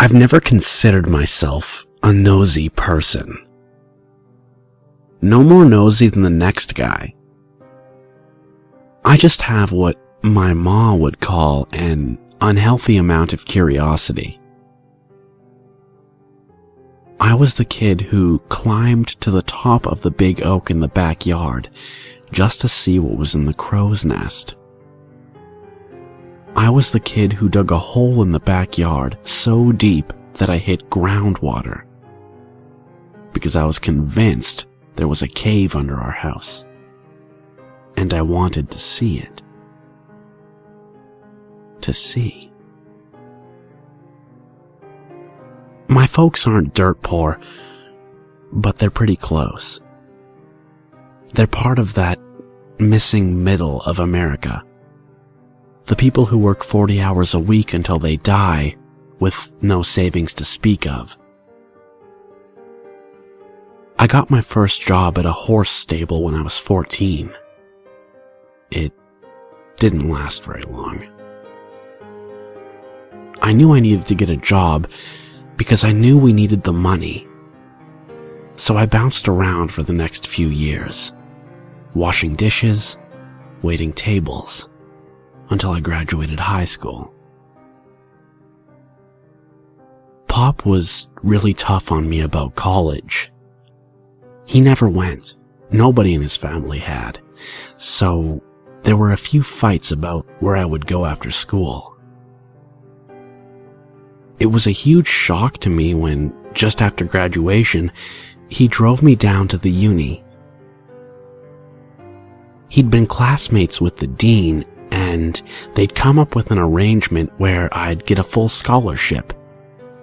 I've never considered myself a nosy person. No more nosy than the next guy. I just have what my ma would call an unhealthy amount of curiosity. I was the kid who climbed to the top of the big oak in the backyard just to see what was in the crow's nest. I was the kid who dug a hole in the backyard so deep that I hit groundwater because I was convinced there was a cave under our house, and I wanted to see it. To see. My folks aren't dirt poor, but they're pretty close. They're part of that missing middle of America. The people who work 40 hours a week until they die with no savings to speak of. I got my first job at a horse stable when I was 14. It didn't last very long. I knew I needed to get a job because I knew we needed the money. So I bounced around for the next few years, washing dishes, waiting tables, until I graduated high school. Pop was really tough on me about college. He never went. Nobody in his family had. So there were a few fights about where I would go after school. It was a huge shock to me when, just after graduation, he drove me down to the uni. He'd been classmates with the dean, and they'd come up with an arrangement where I'd get a full scholarship,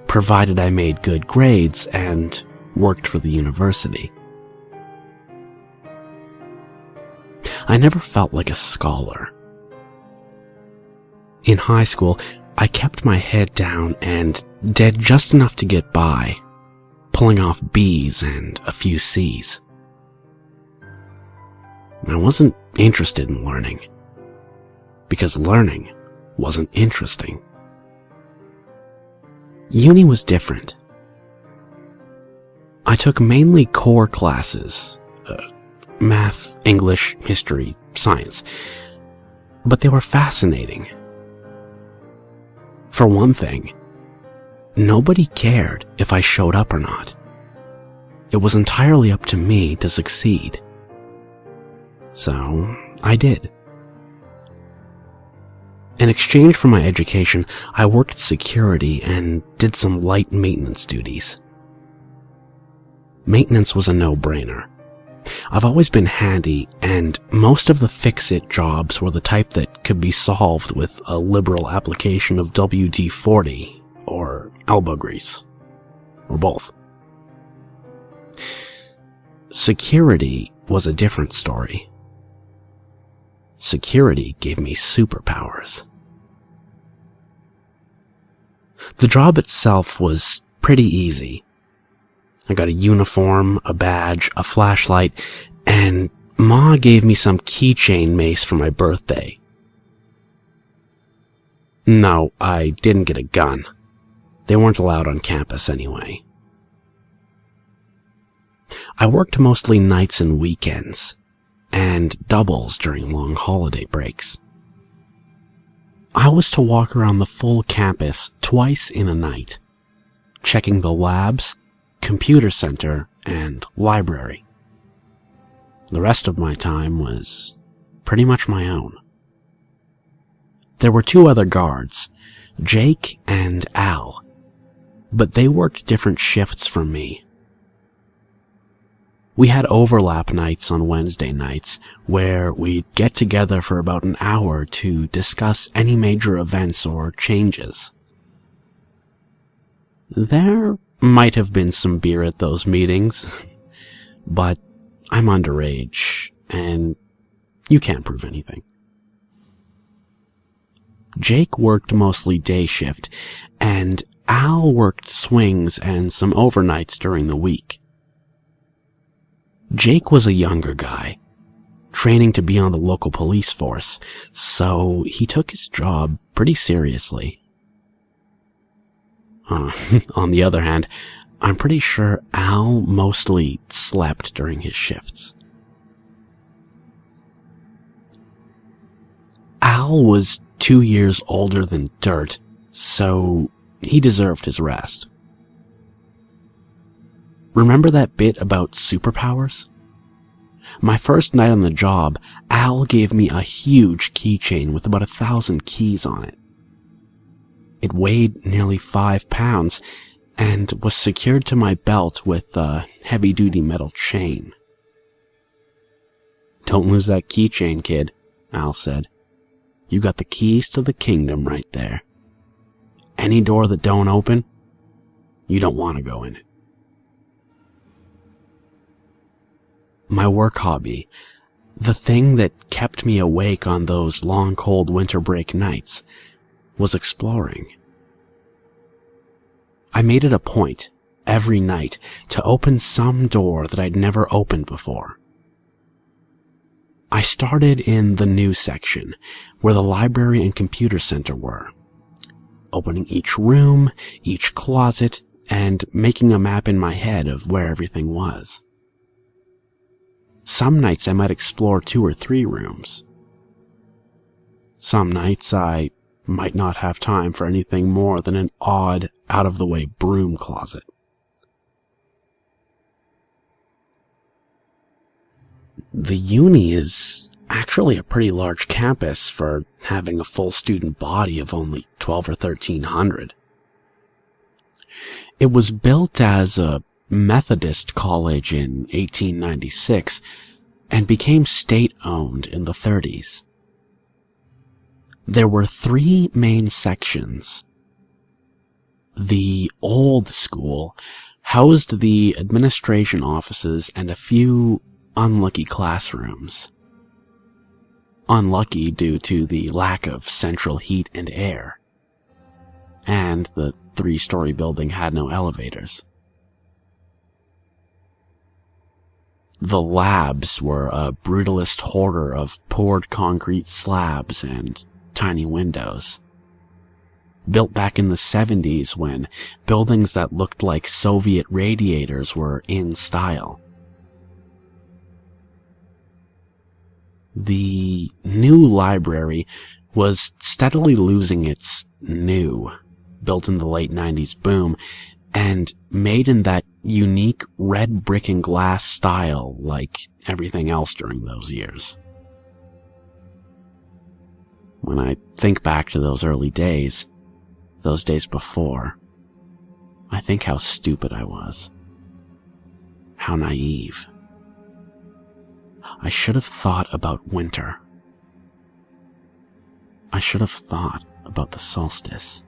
provided I made good grades and worked for the university. I never felt like a scholar. In high school, I kept my head down and did just enough to get by, pulling off B's and a few C's. I wasn't interested in learning, because learning wasn't interesting. Uni was different. I took mainly core classes, math, English, history, science, but they were fascinating. For one thing, nobody cared if I showed up or not. It was entirely up to me to succeed. So, I did. In exchange for my education, I worked security and did some light maintenance duties. Maintenance was a no-brainer. I've always been handy, and most of the fix-it jobs were the type that could be solved with a liberal application of WD-40 or elbow grease, or both. Security was a different story. Security gave me superpowers. The job itself was pretty easy. I got a uniform, a badge, a flashlight, and Ma gave me some keychain mace for my birthday. No, I didn't get a gun. They weren't allowed on campus anyway. I worked mostly nights and weekends, and doubles during long holiday breaks. I was to walk around the full campus twice in a night, checking the labs, computer center, and library. The rest of my time was pretty much my own. There were two other guards, Jake and Al, but they worked different shifts from me. We had overlap nights on Wednesday nights where we'd get together for about an hour to discuss any major events or changes. There might have been some beer at those meetings, but I'm underage, and you can't prove anything. Jake worked mostly day shift, and Al worked swings and some overnights during the week. Jake was a younger guy, training to be on the local police force, so he took his job pretty seriously. On the other hand, I'm pretty sure Al mostly slept during his shifts. Al was 2 years older than dirt, so he deserved his rest. Remember that bit about superpowers? My first night on the job, Al gave me a huge keychain with about 1,000 keys on it. It weighed nearly 5 pounds and was secured to my belt with a heavy-duty metal chain. "Don't lose that keychain, kid," Al said. "You got the keys to the kingdom right there. Any door that don't open, you don't want to go in it." My work hobby, the thing that kept me awake on those long cold winter break nights, was exploring. I made it a point, every night, to open some door that I'd never opened before. I started in the new section, where the library and computer center were, opening each room, each closet, and making a map in my head of where everything was. Some nights I might explore 2 or 3 rooms. Some nights I might not have time for anything more than an odd, out-of-the-way broom closet. The uni is actually a pretty large campus for having a full student body of only 12 or 1,300. It was built as a Methodist college in 1896 and became state-owned in the 30s. There were 3 main sections. The old school housed the administration offices and a few unlucky classrooms. Unlucky due to the lack of central heat and air. And the 3-story building had no elevators. The labs were a brutalist horror of poured concrete slabs and tiny windows. Built back in the 70s when buildings that looked like Soviet radiators were in style. The new library was steadily losing its new, built in the late 90s boom, and made in that unique red brick and glass style like everything else during those years. When I think back to those early days, those days before, I think how stupid I was. How naive. I should have thought about winter. I should have thought about the solstice.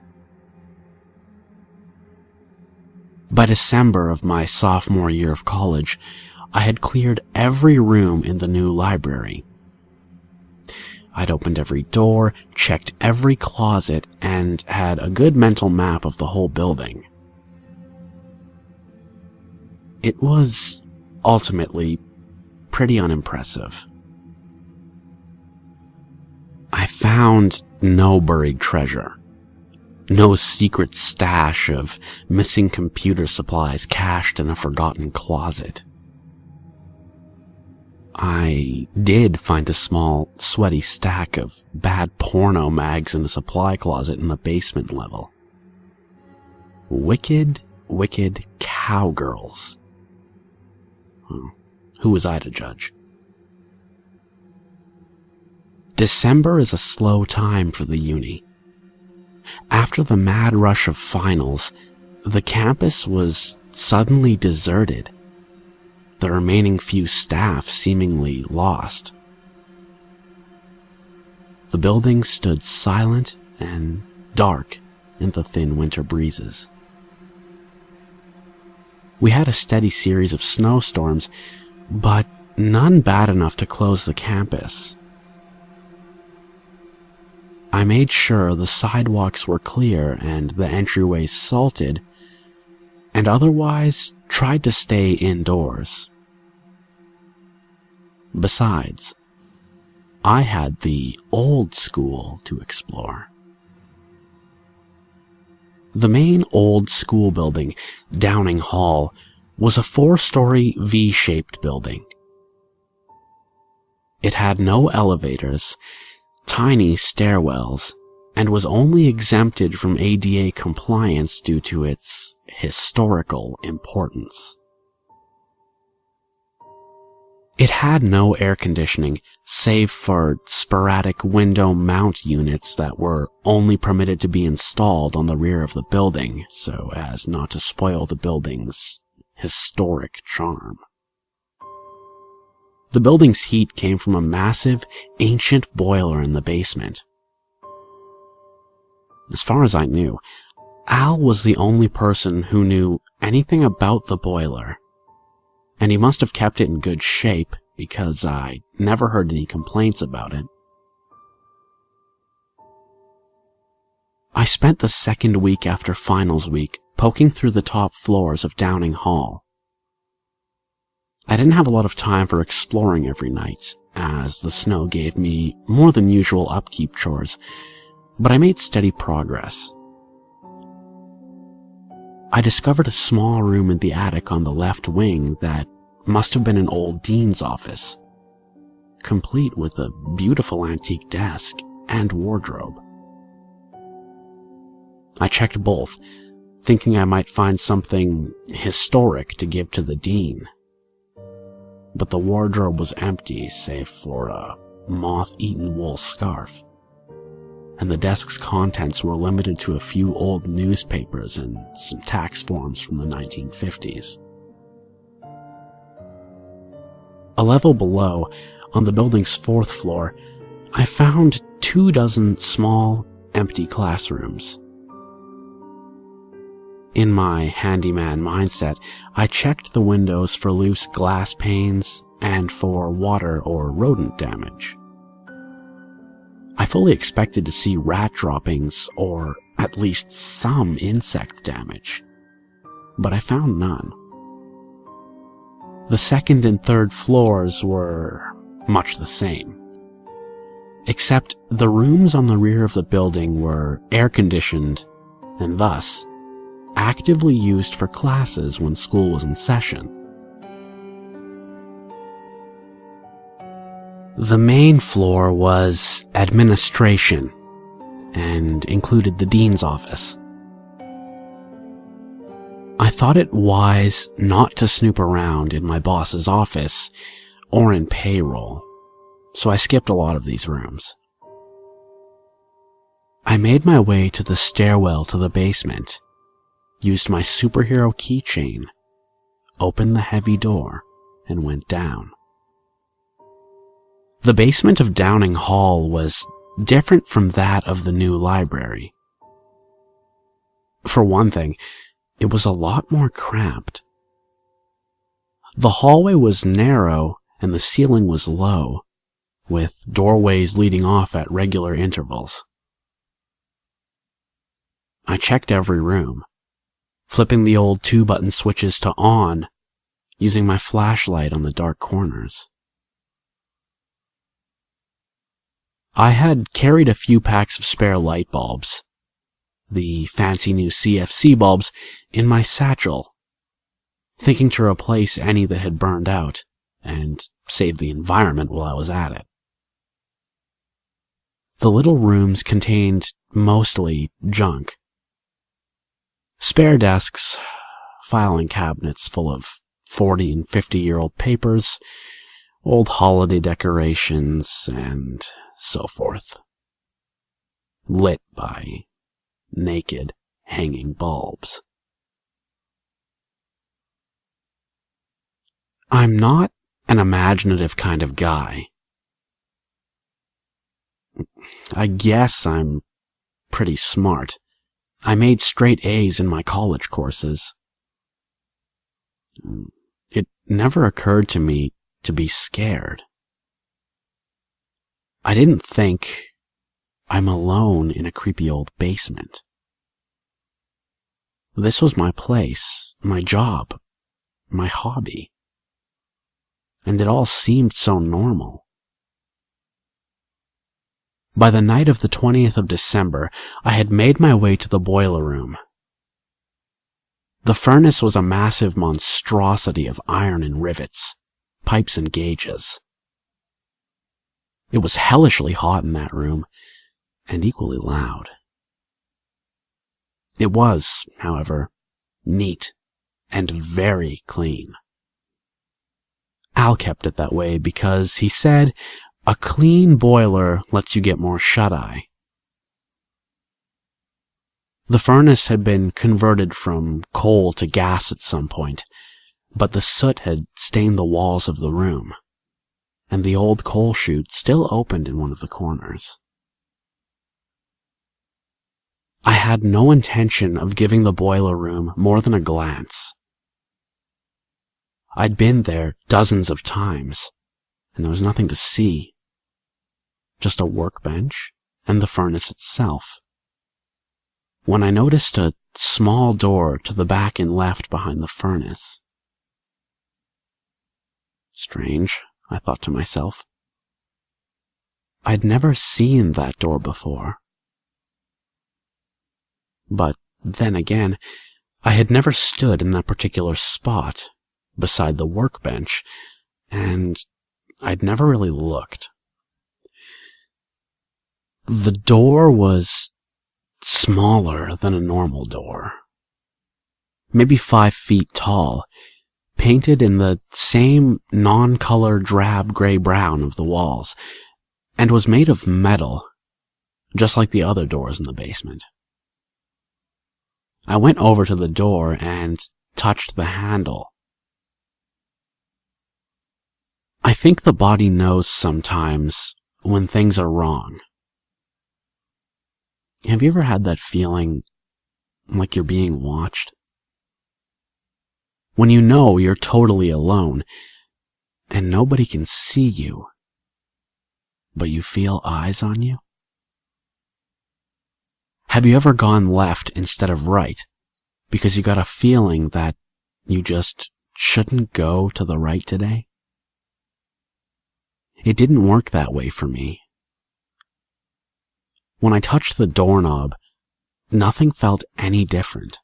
By December of my sophomore year of college, I had cleared every room in the new library. I'd opened every door, checked every closet, and had a good mental map of the whole building. It was ultimately pretty unimpressive. I found no buried treasure. No secret stash of missing computer supplies cached in a forgotten closet. I did find a small, sweaty stack of bad porno mags in a supply closet in the basement level. Wicked, wicked cowgirls. Well, who was I to judge? December is a slow time for the uni. After the mad rush of finals, the campus was suddenly deserted, the remaining few staff seemingly lost. The building stood silent and dark in the thin winter breezes. We had a steady series of snowstorms, but none bad enough to close the campus. I made sure the sidewalks were clear and the entryways salted, and otherwise tried to stay indoors. Besides, I had the old school to explore. The main old school building, Downing Hall, was a 4-story V-shaped building. It had no elevators, tiny stairwells, and was only exempted from ADA compliance due to its historical importance. It had no air conditioning, save for sporadic window mount units that were only permitted to be installed on the rear of the building, so as not to spoil the building's historic charm. The building's heat came from a massive, ancient boiler in the basement. As far as I knew, Al was the only person who knew anything about the boiler, and he must have kept it in good shape because I never heard any complaints about it. I spent the second week after finals week poking through the top floors of Downing Hall. I didn't have a lot of time for exploring every night, as the snow gave me more than usual upkeep chores, but I made steady progress. I discovered a small room in the attic on the left wing that must have been an old dean's office, complete with a beautiful antique desk and wardrobe. I checked both, thinking I might find something historic to give to the dean. But the wardrobe was empty save for a moth-eaten wool scarf, and the desk's contents were limited to a few old newspapers and some tax forms from the 1950s. A level below, on the building's 4th floor, I found 24 small, empty classrooms. In my handyman mindset, I checked the windows for loose glass panes and for water or rodent damage. I fully expected to see rat droppings or at least some insect damage, but I found none. The 2nd and 3rd floors were much the same, except the rooms on the rear of the building were air-conditioned and thus actively used for classes when school was in session. The main floor was administration and included the dean's office. I thought it wise not to snoop around in my boss's office or in payroll, so I skipped a lot of these rooms. I made my way to the stairwell to the basement, used my superhero keychain, opened the heavy door, and went down. The basement of Downing Hall was different from that of the new library. For one thing, it was a lot more cramped. The hallway was narrow and the ceiling was low, with doorways leading off at regular intervals. I checked every room, flipping the old 2-button switches to on, using my flashlight on the dark corners. I had carried a few packs of spare light bulbs, the fancy new CFC bulbs, in my satchel, thinking to replace any that had burned out and save the environment while I was at it. The little rooms contained mostly junk. Spare desks, filing cabinets full of 40 and 50-year-old papers, old holiday decorations, and so forth, lit by naked, hanging bulbs. I'm not an imaginative kind of guy. I guess I'm pretty smart. I made straight A's in my college courses. It never occurred to me to be scared. I didn't think I'm alone in a creepy old basement. This was my place, my job, my hobby. And it all seemed so normal. By the night of the 20th of December, I had made my way to the boiler room, The furnace was a massive monstrosity of iron and rivets, pipes and gauges. It was hellishly hot in that room, and equally loud. It was, however, neat and very clean. Al kept it that way because, he said, a clean boiler lets you get more shut-eye. The furnace had been converted from coal to gas at some point, but the soot had stained the walls of the room, and the old coal chute still opened in one of the corners. I had no intention of giving the boiler room more than a glance. I'd been there dozens of times, and there was nothing to see. Just a workbench and the furnace itself. When I noticed a small door to the back and left behind the furnace. Strange, I thought to myself. I'd never seen that door before. But then again, I had never stood in that particular spot beside the workbench, and I'd never really looked. The door was smaller than a normal door. Maybe 5 feet tall, painted in the same non-color drab gray-brown of the walls, and was made of metal, just like the other doors in the basement. I went over to the door and touched the handle. I think the body knows sometimes when things are wrong. Have you ever had that feeling like you're being watched? When you know you're totally alone and nobody can see you, but you feel eyes on you? Have you ever gone left instead of right because you got a feeling that you just shouldn't go to the right today? It didn't work that way for me. When I touched the doorknob, nothing felt any different.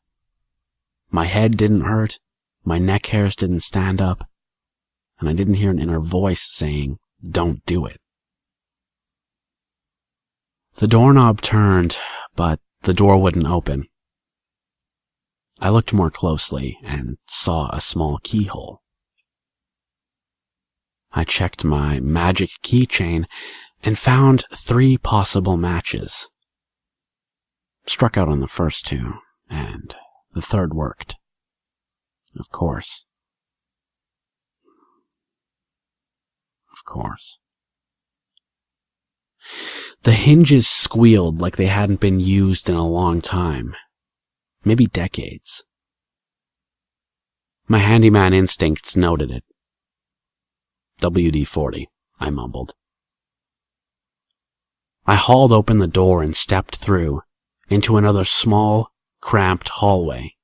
My head didn't hurt, my neck hairs didn't stand up, and I didn't hear an inner voice saying, "Don't do it." The doorknob turned, but the door wouldn't open. I looked more closely and saw a small keyhole. I checked my magic keychain and found 3 possible matches. Struck out on the first 2, and the third worked. Of course. Of course. The hinges squealed like they hadn't been used in a long time. Maybe decades. My handyman instincts noted it. WD-40, I mumbled. I hauled open the door and stepped through, into another small, cramped hallway.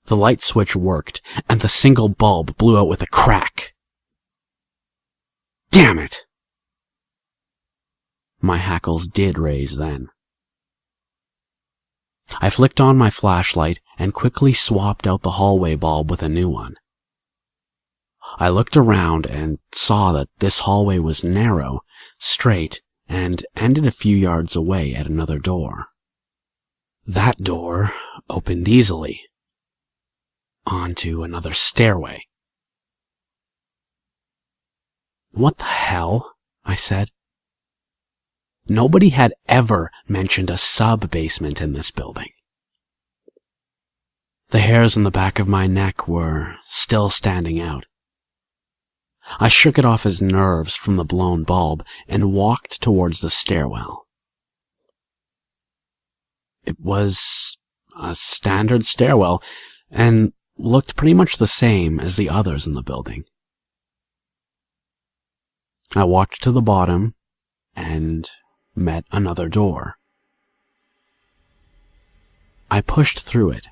The light switch worked, and the single bulb blew out with a crack. Damn it! My hackles did raise then. I flicked on my flashlight and quickly swapped out the hallway bulb with a new one. I looked around and saw that this hallway was narrow, straight, and ended a few yards away at another door. That door opened easily onto another stairway. What the hell? I said. Nobody had ever mentioned a sub-basement in this building. The hairs on the back of my neck were still standing out. I shook it off as nerves from the blown bulb and walked towards the stairwell. It was a standard stairwell and looked pretty much the same as the others in the building. I walked to the bottom and met another door. I pushed through it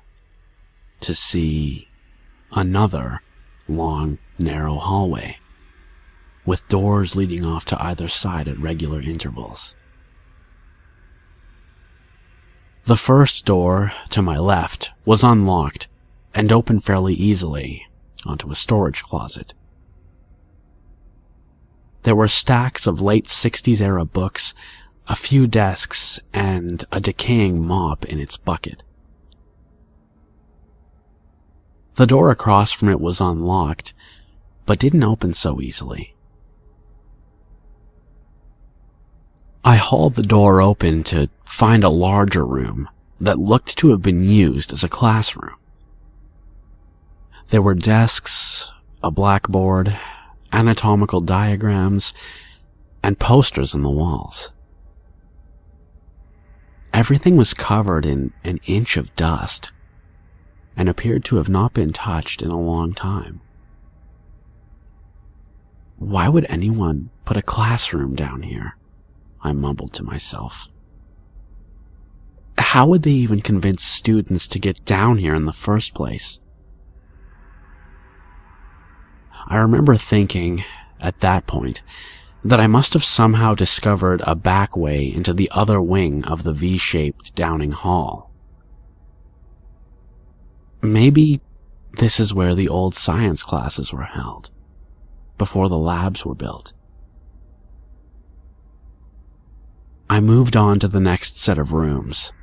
to see another long, narrow hallway with doors leading off to either side at regular intervals. The first door, to my left, was unlocked and opened fairly easily onto a storage closet. There were stacks of late 60s era books, a few desks, and a decaying mop in its bucket. The door across from it was unlocked, but didn't open so easily. I hauled the door open to find a larger room that looked to have been used as a classroom. There were desks, a blackboard, anatomical diagrams, and posters on the walls. Everything was covered in an inch of dust and appeared to have not been touched in a long time. Why would anyone put a classroom down here? I mumbled to myself. How would they even convince students to get down here in the first place? I remember thinking, at that point, that I must have somehow discovered a back way into the other wing of the V-shaped Downing Hall. Maybe this is where the old science classes were held, before the labs were built. I moved on to the next set of rooms.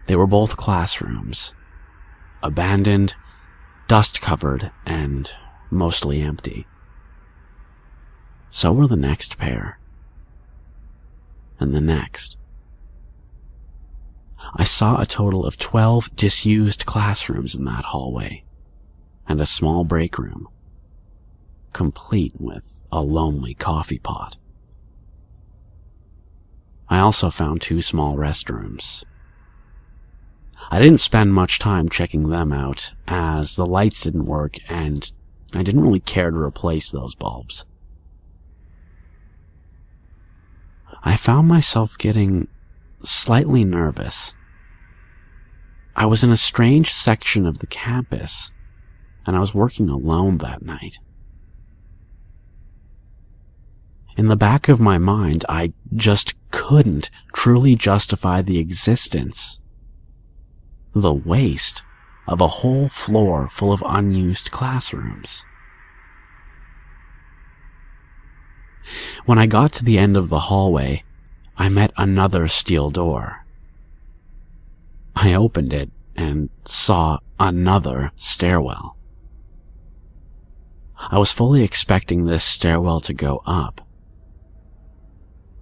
They were both classrooms, abandoned, dust-covered, and mostly empty. So were the next pair, and the next. I saw a total of 12 disused classrooms in that hallway, and a small break room, complete with a lonely coffee pot. I also found 2 small restrooms. I didn't spend much time checking them out, as the lights didn't work and I didn't really care to replace those bulbs. I found myself getting slightly nervous. I was in a strange section of the campus, and I was working alone that night. In the back of my mind, I just couldn't truly justify the existence, the waste of a whole floor full of unused classrooms. When I got to the end of the hallway, I met another steel door. I opened it and saw another stairwell. I was fully expecting this stairwell to go up,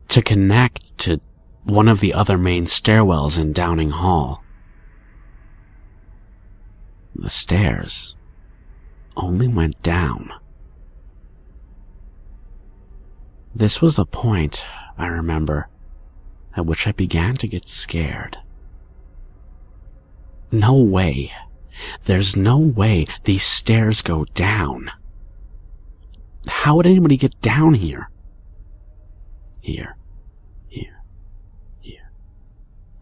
to connect to one of the other main stairwells in Downing Hall. The stairs only went down. This was the point, I remember, at which I began to get scared. No way. There's no way these stairs go down. How would anybody get down here? Here.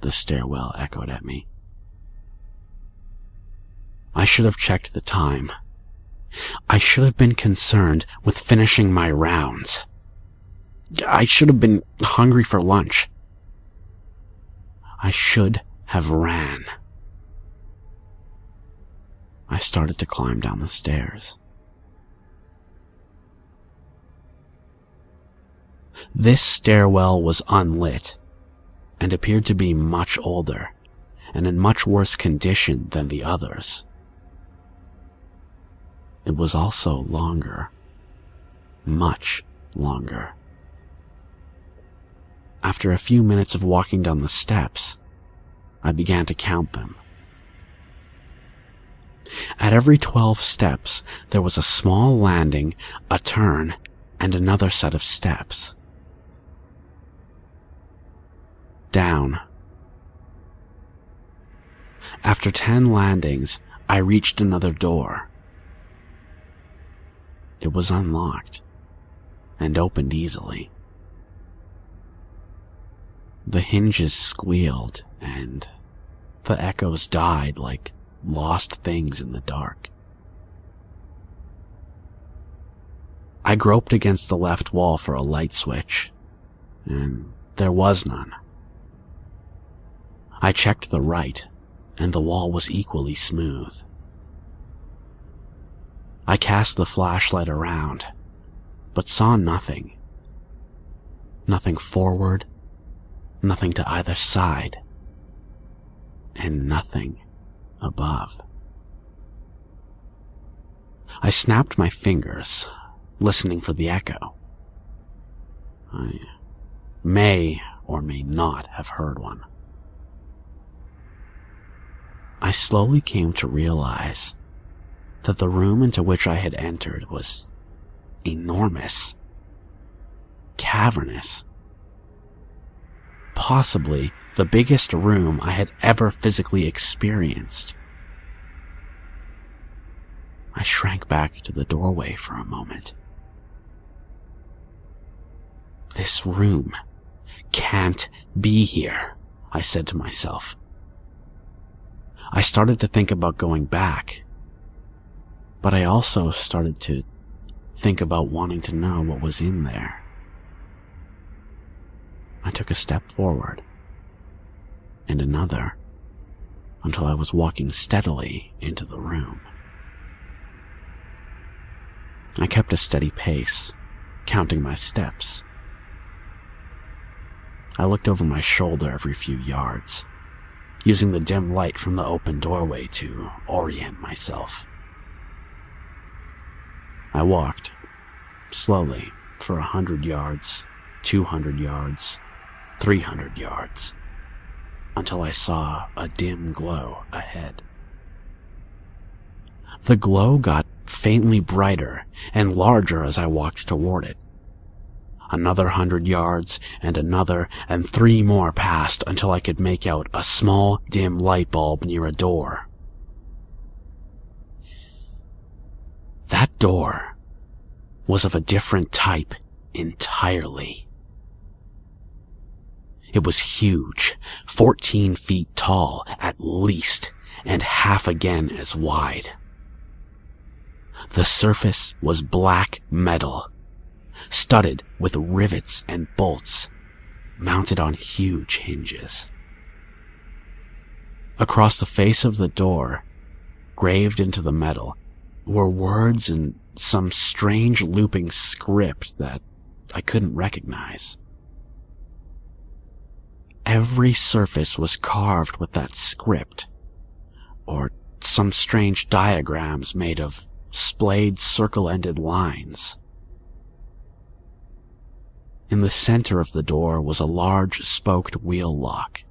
The stairwell echoed at me. I should have checked the time. I should have been concerned with finishing my rounds. I should have been hungry for lunch. I should have ran. I started to climb down the stairs. This stairwell was unlit and appeared to be much older and in much worse condition than the others. It was also longer. Much longer. After a few minutes of walking down the steps, I began to count them. At every 12 steps, there was a small landing, a turn, and another set of steps. Down. After 10 landings, I reached another door. It was unlocked and opened easily. The hinges squealed and the echoes died like lost things in the dark. I groped against the left wall for a light switch, and there was none. I checked the right, and the wall was equally smooth. I cast the flashlight around, but saw nothing. Nothing forward, nothing to either side, and nothing above. I snapped my fingers, listening for the echo. I may or may not have heard one. I slowly came to realize that the room into which I had entered was enormous, cavernous, possibly the biggest room I had ever physically experienced. I shrank back to the doorway for a moment. This room can't be here, I said to myself. I started to think about going back, but I also started to think about wanting to know what was in there. I took a step forward, and another, until I was walking steadily into the room. I kept a steady pace, counting my steps. I looked over my shoulder every few yards, using the dim light from the open doorway to orient myself. I walked, slowly, for 100 yards, 200 yards, 300 yards, until I saw a dim glow ahead. The glow got faintly brighter and larger as I walked toward it. Another 100 yards, and another, and 3 more passed until I could make out a small, dim light bulb near a door. That door was of a different type entirely. It was huge, 14 feet tall at least, and half again as wide. The surface was black metal, studded with rivets and bolts, mounted on huge hinges. Across the face of the door, graved into the metal, were words in some strange looping script that I couldn't recognize. Every surface was carved with that script, or some strange diagrams made of splayed circle-ended lines. In the center of the door was a large spoked wheel lock,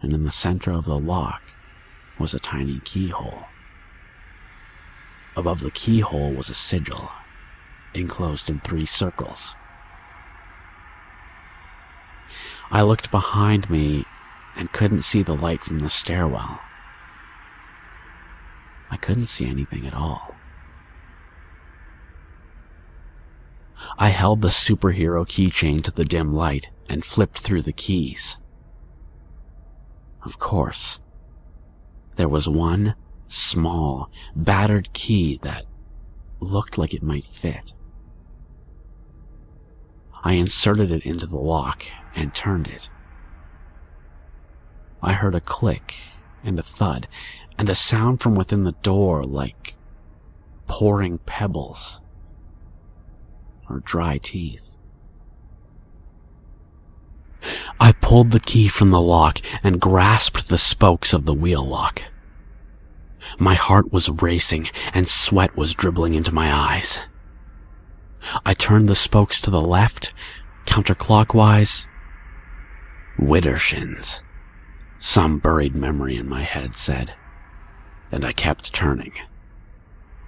and in the center of the lock was a tiny keyhole. Above the keyhole was a sigil, enclosed in 3 circles. I looked behind me and couldn't see the light from the stairwell. I couldn't see anything at all. I held the superhero keychain to the dim light and flipped through the keys. Of course, there was one small, battered key that looked like it might fit. I inserted it into the lock and turned it. I heard a click and a thud and a sound from within the door like pouring pebbles or dry teeth. I pulled the key from the lock and grasped the spokes of the wheel lock. My heart was racing and sweat was dribbling into my eyes. I turned the spokes to the left, counterclockwise. Widdershins, some buried memory in my head said, and I kept turning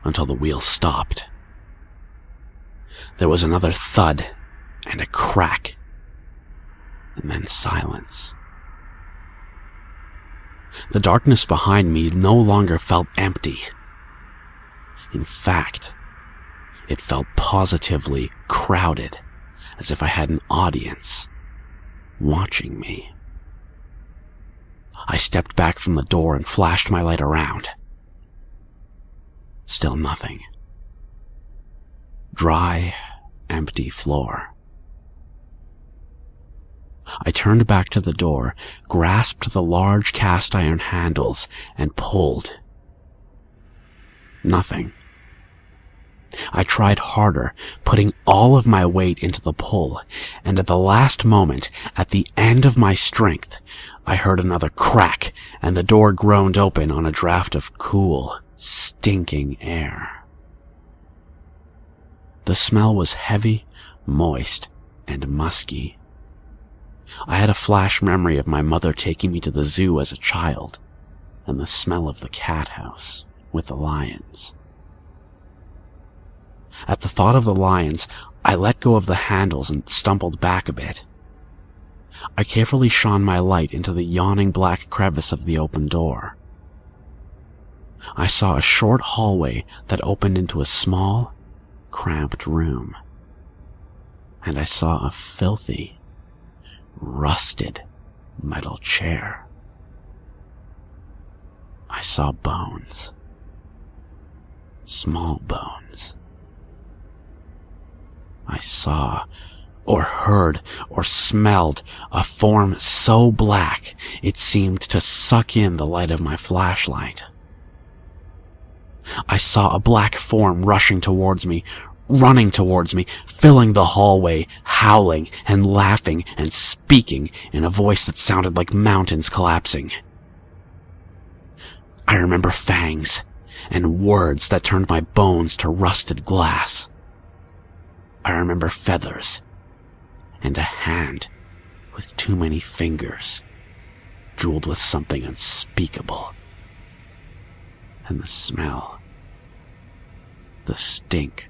until the wheel stopped. There was another thud and a crack, and then silence. The darkness behind me no longer felt empty. In fact, it felt positively crowded, as if I had an audience watching me. I stepped back from the door and flashed my light around. Still nothing. Dry, empty floor. I turned back to the door, grasped the large cast iron handles, and pulled. Nothing. I tried harder, putting all of my weight into the pull, and at the last moment, at the end of my strength, I heard another crack, and the door groaned open on a draft of cool, stinking air. The smell was heavy, moist, and musky. I had a flash memory of my mother taking me to the zoo as a child, and the smell of the cat house with the lions. At the thought of the lions, I let go of the handles and stumbled back a bit. I carefully shone my light into the yawning black crevice of the open door. I saw a short hallway that opened into a small, cramped room. And I saw a filthy, rusted metal chair. I saw bones. Small bones. I saw, or heard, or smelled a form so black it seemed to suck in the light of my flashlight. I saw a black form rushing towards me, running towards me, filling the hallway, howling and laughing and speaking in a voice that sounded like mountains collapsing. I remember fangs and words that turned my bones to rusted glass. I remember feathers and a hand with too many fingers, jeweled with something unspeakable. And the smell, the stink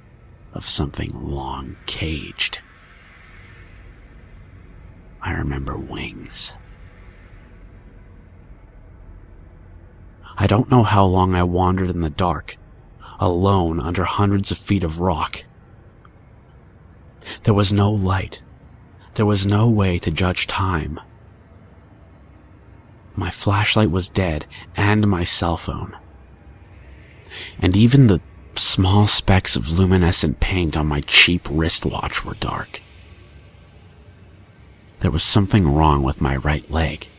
of something long caged. I remember wings. I don't know how long I wandered in the dark, alone under hundreds of feet of rock. There was no light. There was no way to judge time. My flashlight was dead, and my cell phone. And even the small specks of luminescent paint on my cheap wristwatch were dark. There was something wrong with my right leg.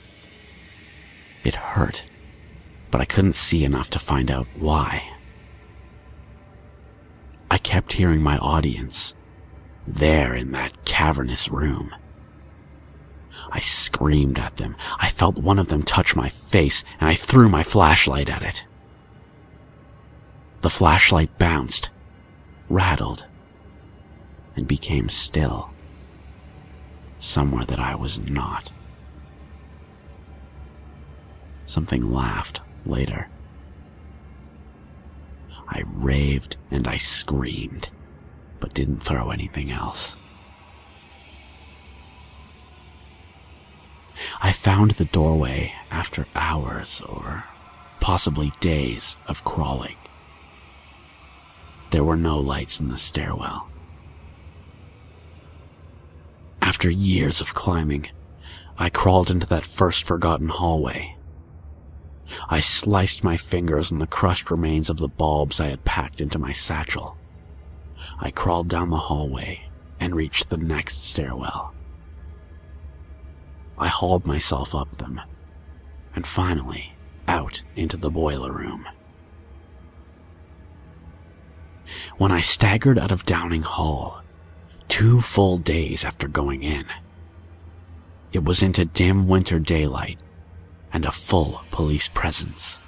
It hurt, but I couldn't see enough to find out why. I kept hearing my audience, there in that cavernous room. I screamed at them. I felt one of them touch my face, and I threw my flashlight at it. The flashlight bounced, rattled, and became still, somewhere that I was not. Something laughed later. I raved and I screamed, but didn't throw anything else. I found the doorway after hours or possibly days of crawling. There were no lights in the stairwell. After years of climbing, I crawled into that first forgotten hallway. I sliced my fingers on the crushed remains of the bulbs I had packed into my satchel. I crawled down the hallway and reached the next stairwell. I hauled myself up them, and finally out into the boiler room. When I staggered out of Downing Hall, 2 full days after going in, it was into dim winter daylight and a full police presence.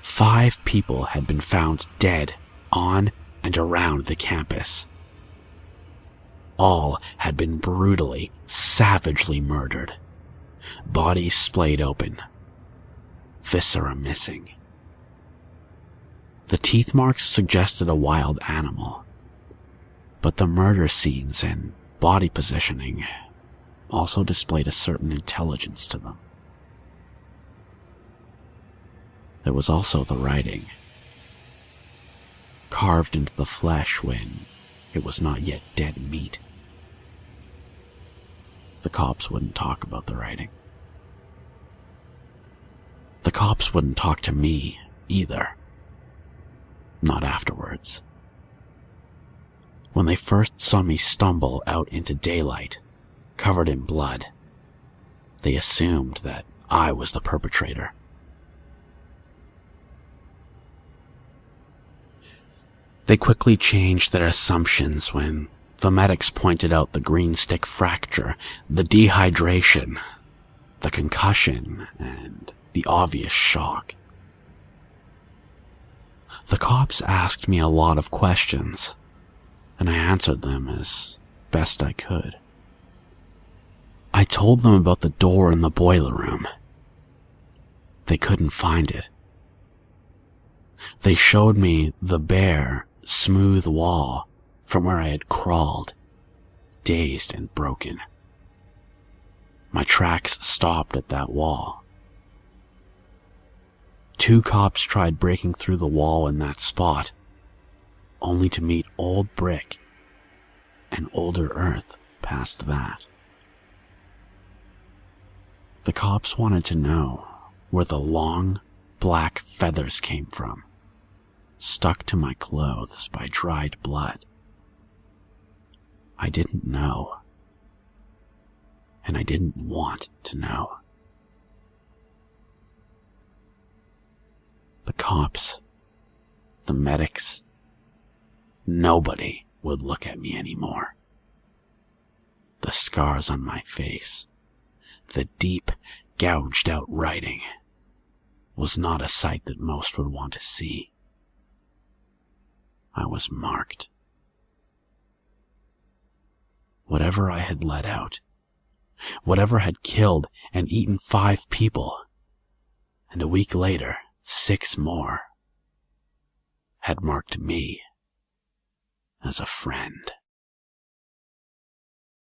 5 people had been found dead on and around the campus. All had been brutally, savagely murdered. Bodies splayed open. Viscera missing. The teeth marks suggested a wild animal, but the murder scenes and body positioning also displayed a certain intelligence to them. There was also the writing, carved into the flesh when it was not yet dead meat. The cops wouldn't talk about the writing. The cops wouldn't talk to me either. Not afterwards. When they first saw me stumble out into daylight, covered in blood, they assumed that I was the perpetrator. They quickly changed their assumptions when the medics pointed out the green stick fracture, the dehydration, the concussion, and the obvious shock. The cops asked me a lot of questions, and I answered them as best I could. I told them about the door in the boiler room. They couldn't find it. They showed me the bare, smooth wall from where I had crawled, dazed and broken. My tracks stopped at that wall. 2 cops tried breaking through the wall in that spot, only to meet old brick and older earth past that. The cops wanted to know where the long, black feathers came from, stuck to my clothes by dried blood. I didn't know, and I didn't want to know. The cops, the medics, nobody would look at me anymore. The scars on my face, the deep, gouged out writing, was not a sight that most would want to see. I was marked. Whatever I had let out, whatever had killed and eaten 5 people, and a week later, 6 more, had marked me as a friend.